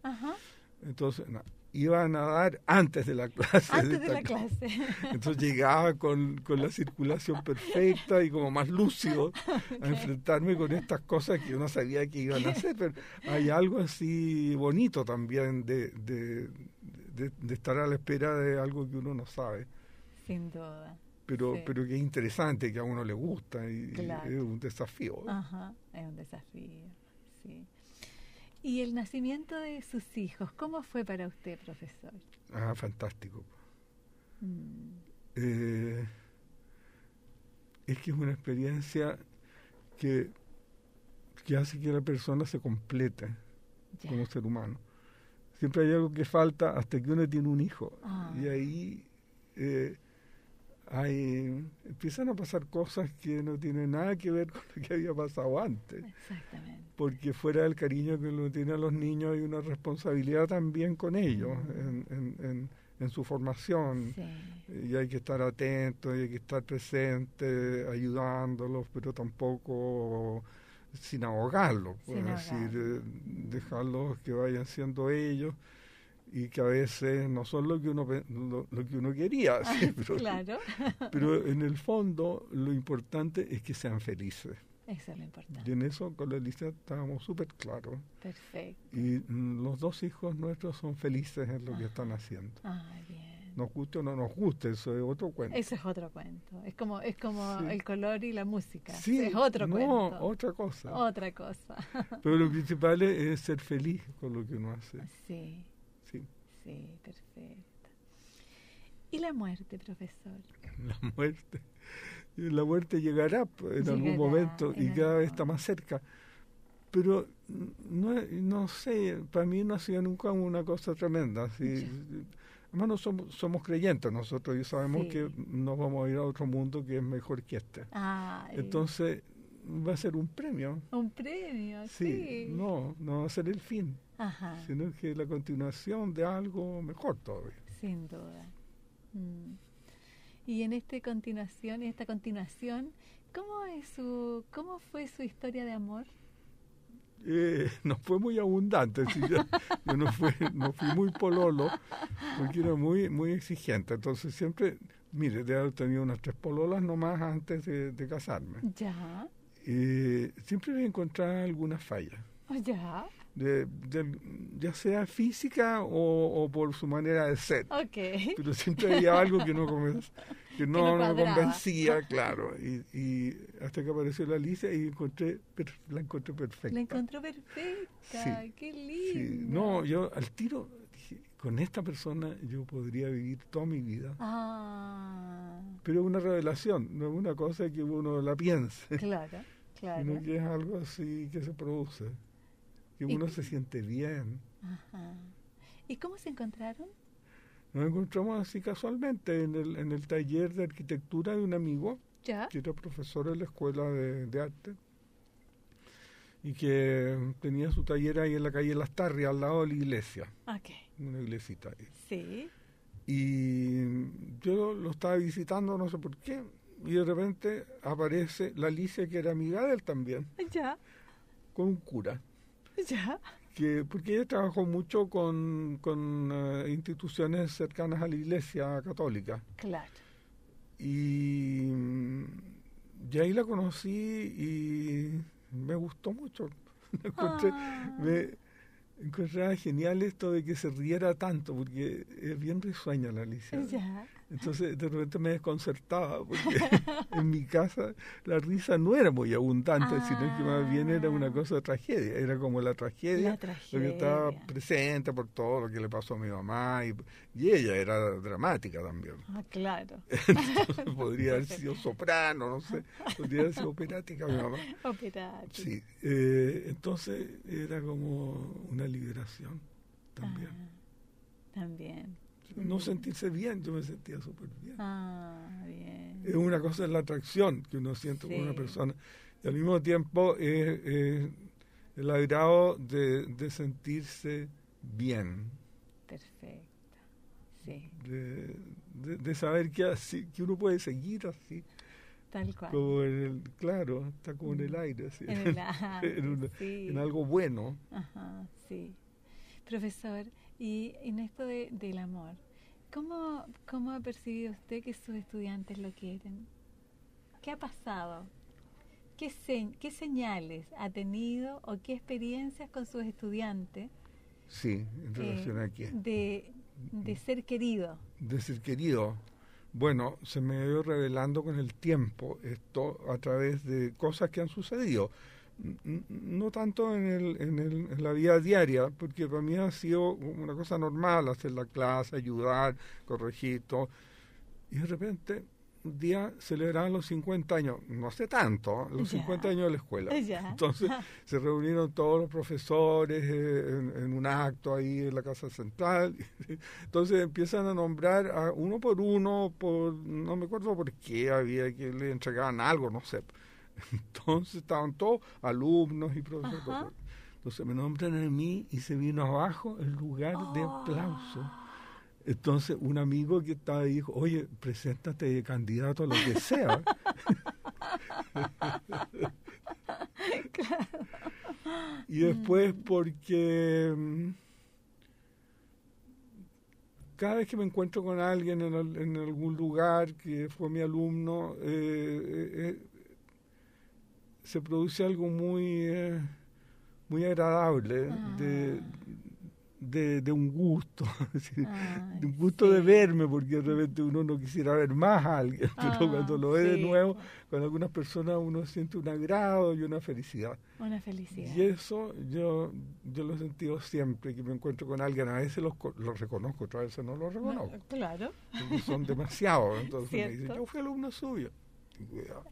Entonces, iba a nadar antes de la clase. Antes de la clase. Entonces llegaba con la circulación perfecta y como más lúcido a enfrentarme con estas cosas que yo no sabía que iban a hacer. Pero hay algo así bonito también de estar a la espera de algo que uno no sabe. Sin duda. Pero que es interesante, que a uno le gusta y es un desafío. Es un desafío, sí. ¿Y el nacimiento de sus hijos, cómo fue para usted, profesor? Fantástico. Es que es una experiencia que hace que la persona se complete como ser humano. Siempre hay algo que falta hasta que uno tiene un hijo. Y ahí empiezan a pasar cosas que no tienen nada que ver con lo que había pasado antes. Exactamente. Porque fuera del cariño que uno tiene a los niños hay una responsabilidad también con ellos en su formación. Y hay que estar atentos, y hay que estar presente, ayudándolos, pero tampoco sin ahogarlos. Dejarlos que vayan siendo ellos. Y que a veces no son lo que uno quería, ¿sí? Pero en el fondo lo importante es que sean felices. Eso es lo importante. Y en eso con la Alicia estábamos súper claros. Perfecto. Y los dos hijos nuestros son felices en lo que están haciendo. Bien. Nos guste o no nos guste, eso es otro cuento. Eso es otro cuento. Es como el color y la música. Sí, es otro cuento. No, otra cosa. Otra cosa. Pero lo principal es ser feliz con lo que uno hace. Sí. Sí, perfecto. ¿Y la muerte, profesor? La muerte. La muerte llegará en algún momento y cada vez está más cerca. Pero no sé, para mí no ha sido nunca una cosa tremenda. ¿Sí? Además, somos creyentes nosotros y sabemos que nos vamos a ir a otro mundo que es mejor que este. Entonces, va a ser un premio. Un premio, sí. No va a ser el fin, sino que la continuación de algo mejor todavía. Sin duda. Y en esta continuación, ¿cómo fue su historia de amor? No fue muy abundante, ¿sí? yo no fui muy pololo, porque era muy exigente, entonces siempre, mire, de haber tenido unas 3 pololas nomás antes de casarme. Ya. Siempre me encontraba alguna falla. Ya. Ya sea física o por su manera de ser. Okay. Pero siempre había algo que no me convencía, claro. Y hasta que apareció la Alicia y la encontré perfecta. La encontró perfecta, sí. Qué lindo. Sí. No, yo al tiro dije, con esta persona yo podría vivir toda mi vida. Pero es una revelación, no es una cosa que uno la piense. Claro. Sino que es algo así que se produce. Que uno se siente bien. ¿Y cómo se encontraron? Nos encontramos así casualmente en el taller de arquitectura de un amigo, que era profesor en la escuela de arte, y que tenía su taller ahí en la calle Lastarria, al lado de la iglesia. Una iglesita ahí. Sí. Y yo lo estaba visitando, no sé por qué, y de repente aparece la Alicia, que era amiga de él también, con un cura. Porque ella trabajó mucho con instituciones cercanas a la Iglesia Católica. Claro. Y ahí la conocí y me gustó mucho. Me encontraba genial esto de que se riera tanto, porque es bien risueña la Alicia. Entonces de repente me desconcertaba, porque en mi casa la risa no era muy abundante, sino que más bien era una cosa de tragedia, era como la tragedia. Lo que estaba presente por todo lo que le pasó a mi mamá, y ella era dramática también. Claro. Entonces, podría haber sido soprano, no sé, podría haber sido operática mi mamá. Operática. Sí, entonces era como una liberación también. También. No sentirse bien, yo me sentía súper bien. Bien. Es una cosa, es la atracción que uno siente con una persona. Y al mismo tiempo es el agrado de sentirse bien. Perfecto. Sí. De saber que uno puede seguir así. Tal cual. Como claro, está como en el aire. Así, en algo bueno. Sí. Profesor, y en esto del amor, ¿cómo ha percibido usted que sus estudiantes lo quieren? ¿Qué ha pasado? ¿Qué señales ha tenido o qué experiencias con sus estudiantes? Sí, en relación a qué. De ser querido. De ser querido. Bueno, se me ha ido revelando con el tiempo esto a través de cosas que han sucedido. No tanto en la vida diaria, porque para mí ha sido una cosa normal hacer la clase, ayudar, corregir todo. Y de repente, un día celebraban los 50 años, no hace tanto, los 50 años de la escuela. Entonces se reunieron todos los profesores en un acto ahí en la Casa Central. Entonces empiezan a nombrar a uno por uno, no me acuerdo por qué, había que le entregaban algo, no sé. Entonces estaban todos alumnos y profesores. Entonces me nombran a mí y se vino abajo el lugar de aplauso. Entonces un amigo que estaba ahí dijo, oye, preséntate de candidato a lo que sea. Y después porque cada vez que me encuentro con alguien en algún lugar que fue mi alumno, se produce algo muy agradable de un gusto, de un gusto de verme, porque de repente uno no quisiera ver más a alguien, pero cuando lo ve de nuevo, con algunas personas uno siente un agrado y una felicidad. Una felicidad. Y eso yo lo he sentido siempre que me encuentro con alguien. A veces los reconozco, otras veces no los reconozco. Claro. Porque son demasiados. Entonces me dicen, yo fui alumno suyo. cuidado.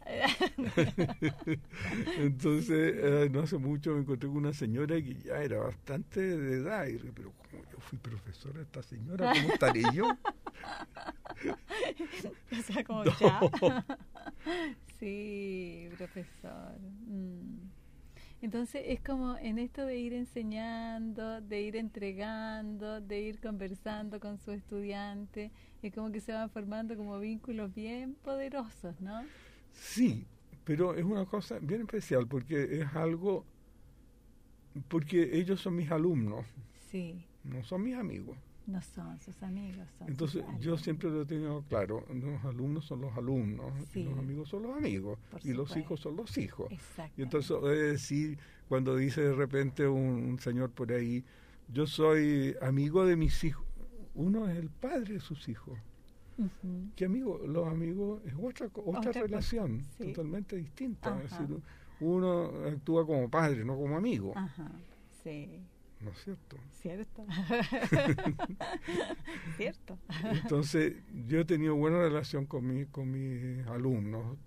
Entonces, no hace mucho me encontré con una señora que ya era bastante de edad, y dije, pero como yo fui profesora de esta señora, ¿cómo estaré yo? O sea, como No. ya. Sí, profesor. Entonces es como en esto de ir enseñando, de ir entregando, de ir conversando con su estudiante, es como que se van formando como vínculos bien poderosos, ¿no? Sí, pero es una cosa bien especial porque es algo, porque ellos son mis alumnos, Sí, no son mis amigos. no son sus amigos, son Entonces sus yo alumnos. siempre lo he tenido claro, los alumnos son los alumnos, Sí. y los amigos son los amigos, Por y los supuesto. hijos son los hijos. Exacto. Y entonces, es decir, cuando dice de repente un señor por ahí, yo soy amigo de mis hijos, uno es el padre de sus hijos. ¿Qué amigo? Los amigos es otra Otra relación, cosa, sí. totalmente distinta. Ajá. Es decir, uno actúa como padre, no como amigo. Ajá, sí, ¿No es cierto? cierto. Cierto. Entonces, yo he tenido buena relación con mis alumnos.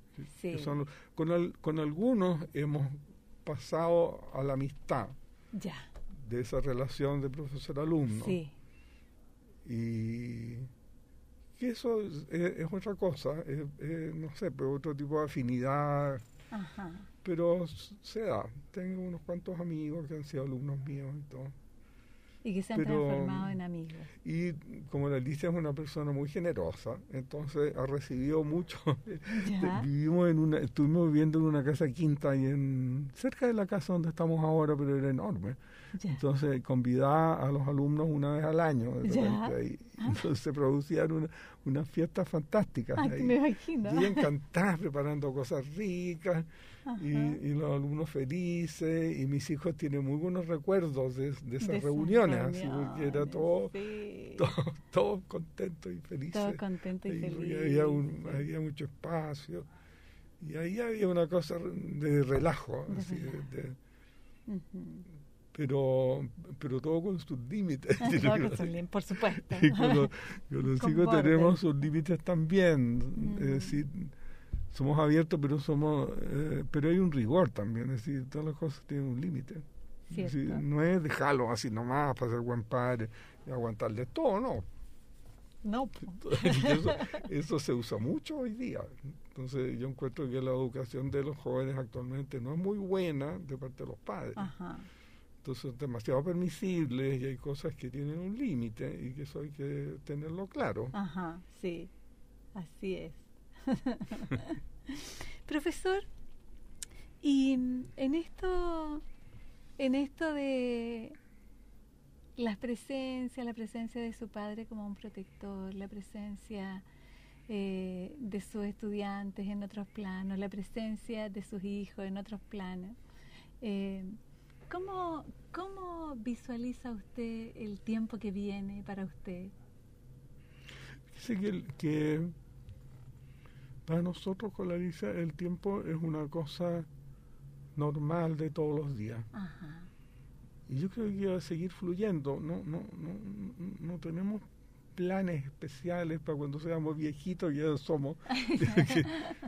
Sí. Que son, con algunos hemos pasado a la amistad Ya, de esa relación de profesor-alumno. sí. Y que eso es otra cosa, no sé, pero otro tipo de afinidad, Ajá. pero se da. Tengo unos cuantos amigos que han sido alumnos míos y todo. Y que se han Pero, transformado en amigos. Y como la Alicia es una persona muy generosa, entonces ha recibido mucho. Ya. Estuvimos viviendo en una casa quinta y cerca de la casa donde estamos ahora, pero era enorme. Ya. Entonces convidaba a los alumnos una vez al año, de Ya. repente, ahí. Entonces se producían unas fiestas fantásticas. Ay, ahí. me imagino. Y ella encantada preparando cosas ricas y los alumnos felices, y mis hijos tienen muy buenos recuerdos de esas reuniones, así, porque era todo, sí. todo contento y felices. Todo contento y Ahí, feliz. porque sí. había mucho espacio y ahí había una cosa de relajo, De así, relajo. Ujú. pero todo con sus límites. Todo con su por supuesto. Y con los Con hijos bordes. tenemos sus límites también, es Mm. decir, somos abiertos, pero hay un rigor también, es decir, todas las cosas tienen un límite. Es Cierto. decir, no es dejarlo así nomás para ser buen padre y aguantarle todo, no. No, po. Eso se usa mucho hoy día. Entonces yo encuentro que la educación de los jóvenes actualmente no es muy buena de parte de los padres. Ajá. Entonces son demasiado permisibles y hay cosas que tienen un límite y que eso hay que tenerlo claro. Ajá, sí, así es. Profesor, y en esto de la presencia de su padre como un protector, la presencia de sus estudiantes en otros planos, la presencia de sus hijos en otros planos, ¿cómo visualiza usted el tiempo que viene para usted? Dice que para nosotros con la Alicia el tiempo es una cosa normal de todos los días. Ajá. Y yo creo que va a seguir fluyendo. No tenemos planes especiales para cuando seamos viejitos, ya somos.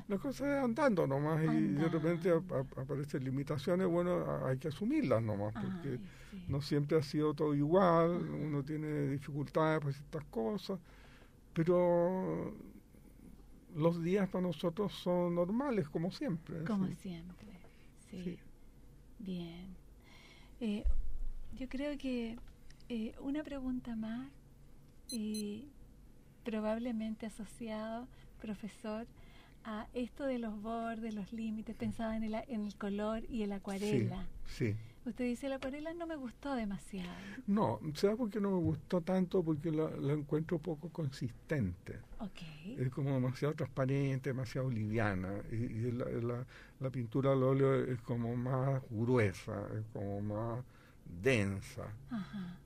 Las cosas andando nomás y de repente aparecen limitaciones, bueno, hay que asumirlas nomás, porque Ay, sí. no siempre ha sido todo igual, uno tiene dificultades para ciertas cosas, pero los días para nosotros son normales, como siempre. Como ¿sí? siempre, sí. Sí. Bien. Yo creo que una pregunta más, probablemente asociado, profesor, a esto de los bordes, los límites, pensaba en el color y el acuarela. Sí. Usted dice, la acuarela no me gustó demasiado. No, ¿sabes por qué no me gustó tanto? Porque la encuentro poco consistente. Ok. Es como demasiado transparente, demasiado liviana. Y la pintura al óleo es como más gruesa, es como más densa. Ajá.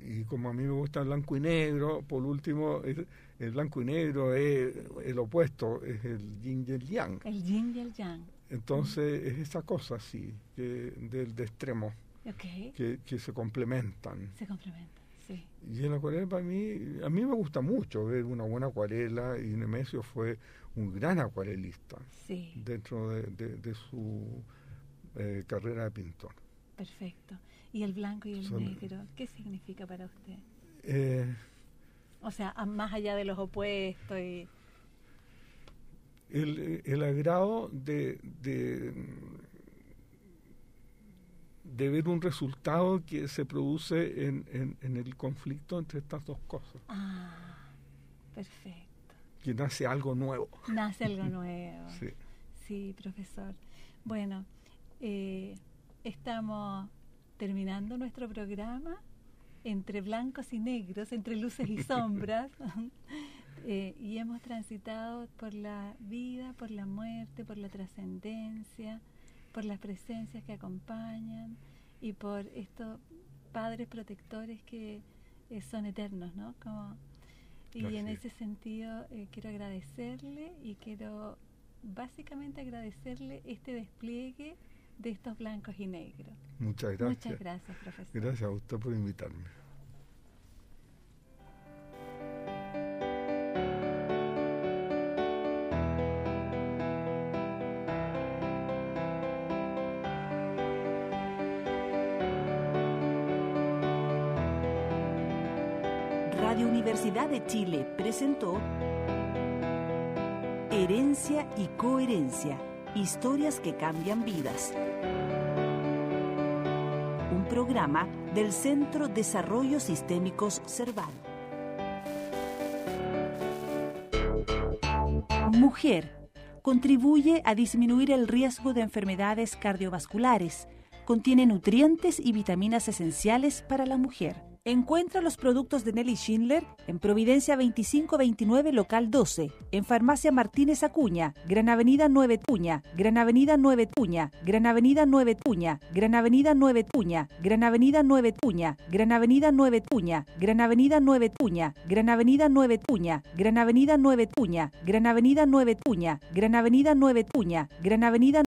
Y como a mí me gusta el blanco y negro, por último, el blanco y negro es el opuesto, es el yin y el yang. El yin y el yang. Entonces es esa cosa así, de extremos, Ok. que se complementan. Se complementan, sí. Sí. Y en la acuarela para mí, a mí me gusta mucho ver una buena acuarela, y Nemesio fue un gran acuarelista dentro de su carrera de pintor. Perfecto. ¿Y el blanco y el negro, qué significa para usted? O sea, más allá de los opuestos y... El agrado de ver un resultado que se produce en el conflicto entre estas dos cosas. Ah, perfecto. Que nace algo nuevo. Nace algo nuevo. Sí. Sí, profesor. Bueno, estamos terminando nuestro programa entre blancos y negros, entre luces y sombras. Y hemos transitado por la vida, por la muerte, por la trascendencia, por las presencias que acompañan y por estos padres protectores que son eternos, ¿no? Y en ese sentido quiero agradecerle y quiero básicamente agradecerle este despliegue de estos blancos y negros. Muchas gracias. Muchas gracias, profesor. Gracias a usted por invitarme. Radio Universidad de Chile presentó Herencia y Coherencia, historias que cambian vidas. Un programa del Centro Desarrollos Sistémicos Cerval. Mujer. Contribuye a disminuir el riesgo de enfermedades cardiovasculares. Contiene nutrientes y vitaminas esenciales para la mujer. Encuentra los productos de Nelly Schindler en Providencia 2529 Local 12, en Farmacia Martínez Acuña, Gran Avenida 9 Tuña, Gran Avenida 9 Tuña, Gran Avenida 9 Tuña, Gran Avenida 9 Tuña, Gran Avenida 9 Tuña, Gran Avenida 9 Tuña, Gran Avenida 9 Tuña, Gran Avenida 9 Tuña, Gran Avenida 9 Tuña, Gran Avenida 9 Tuña, Gran Avenida 9 Tuña, Gran Avenida